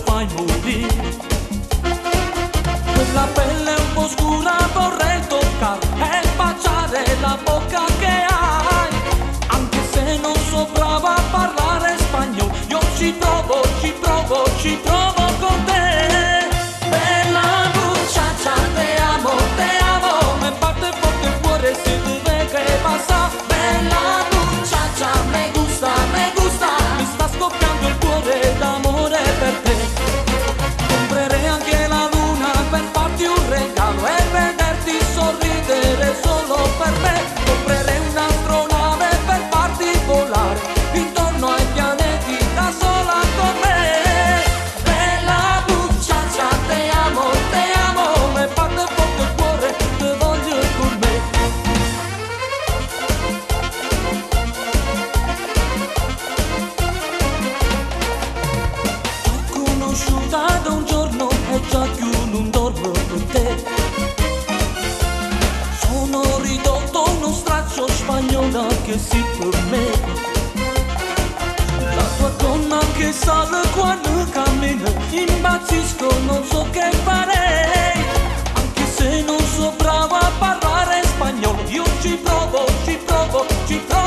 fai morire. Quella pelle un po' scura vorrei toccare e baciare la bocca che hai. Anche se non so brava a parlare spagnolo, io ci provo, ci provo, ci provo con te. Bella muchacha, te amo, me parte forte il cuore se deve che pasa. Bella muchacha, me gusta, mi sta scoppiando il cuore d'amore per te. Comprerei anche la luna per farti un regalo e vederti sorridere solo per me. Comprerei un'astronave per farti volare intorno ai pianeti da sola con me. Bella muchacha, te amo, me parte forte il cuore, te voglio con me. T'ho conosciuta da un giorno e già più non dormo con te. Sono ridotto uno straccio spagnola che si per me. La tua donna che sale quando cammina, impazzisco, non so che farei. Anche se non so brava a parlare spagnolo, io ci provo, ci provo, ci provo.